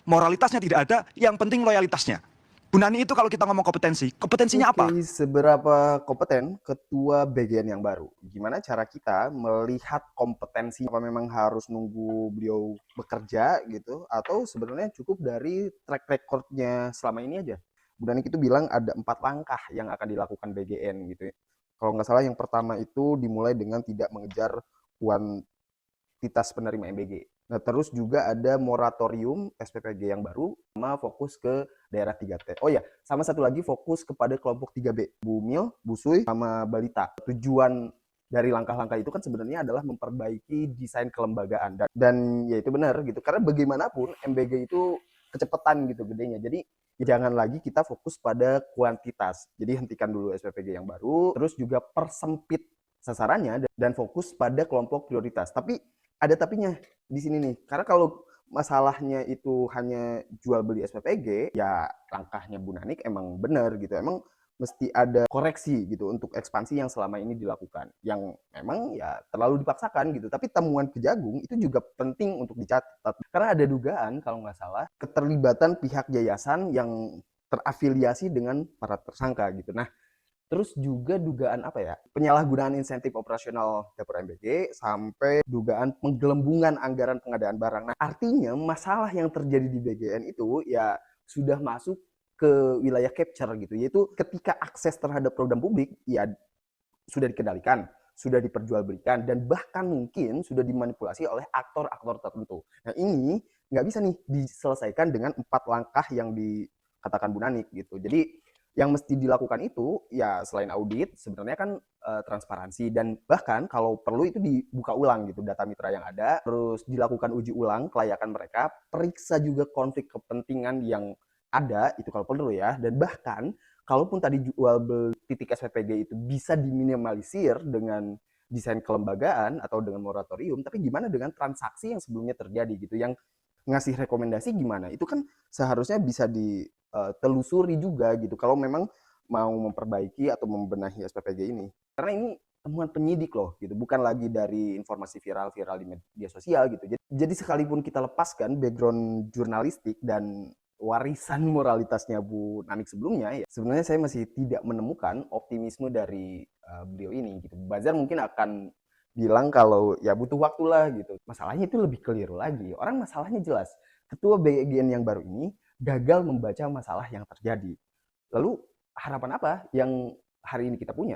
moralitasnya tidak ada, yang penting loyalitasnya. Bu Nani itu kalau kita ngomong kompetensi, kompetensinya apa? Oke, seberapa kompeten ketua BGN yang baru? Gimana cara kita melihat kompetensi? Apa memang harus nunggu beliau bekerja gitu? Atau sebenarnya cukup dari track recordnya selama ini aja? Bu Danik itu bilang ada 4 langkah yang akan dilakukan BGN gitu ya. Kalau nggak salah yang pertama itu dimulai dengan tidak mengejar kuantitas penerima MBG. Nah, terus juga ada moratorium SPPG yang baru sama fokus ke daerah 3T. Oh ya, sama satu lagi fokus kepada kelompok 3B, Bumil, Busui, sama Balita. Tujuan dari langkah-langkah itu kan sebenarnya adalah memperbaiki desain kelembagaan dan ya itu benar gitu. Karena bagaimanapun MBG itu kecepatan gitu gedenya. Jadi jangan lagi kita fokus pada kuantitas. Jadi hentikan dulu SPPG yang baru, terus juga persempit sasarannya dan fokus pada kelompok prioritas. Tapi ada tapinya di sini nih. Karena kalau masalahnya itu hanya jual beli SPPG, ya langkahnya Bu Nanik emang benar gitu. Emang mesti ada koreksi gitu untuk ekspansi yang selama ini dilakukan. Yang memang ya terlalu dipaksakan gitu. Tapi temuan Kejagung itu juga penting untuk dicatat. Karena ada dugaan kalau nggak salah keterlibatan pihak yayasan yang terafiliasi dengan para tersangka gitu. Nah, terus juga dugaan apa ya? Penyalahgunaan insentif operasional dapur MBG sampai dugaan penggelembungan anggaran pengadaan barang. Nah, artinya masalah yang terjadi di BGN itu ya sudah masuk ke wilayah capture gitu, yaitu ketika akses terhadap program publik ya sudah dikendalikan, sudah diperjualbelikan, dan bahkan mungkin sudah dimanipulasi oleh aktor-aktor tertentu. Nah, ini nggak bisa nih diselesaikan dengan 4 langkah yang dikatakan Bu Nanik gitu. Jadi yang mesti dilakukan itu ya selain audit sebenarnya kan transparansi, dan bahkan kalau perlu itu dibuka ulang gitu data mitra yang ada, terus dilakukan uji ulang kelayakan mereka, periksa juga konflik kepentingan yang ada itu kalau perlu ya, dan bahkan kalaupun tadi jual beli titik SPPG itu bisa diminimalisir dengan desain kelembagaan atau dengan moratorium, tapi gimana dengan transaksi yang sebelumnya terjadi gitu, yang ngasih rekomendasi gimana? Itu kan seharusnya bisa ditelusuri juga gitu kalau memang mau memperbaiki atau membenahi SPPG ini. Karena ini temuan penyidik loh gitu, bukan lagi dari informasi viral-viral di media sosial gitu. Jadi sekalipun kita lepaskan background jurnalistik dan warisan moralitasnya Bu Nanik sebelumnya, ya sebenarnya saya masih tidak menemukan optimisme dari beliau ini gitu. Bazar mungkin akan bilang kalau ya butuh waktu lah gitu. Masalahnya itu lebih keliru lagi. Orang masalahnya jelas. Ketua BGN yang baru ini gagal membaca masalah yang terjadi. Lalu harapan apa yang hari ini kita punya?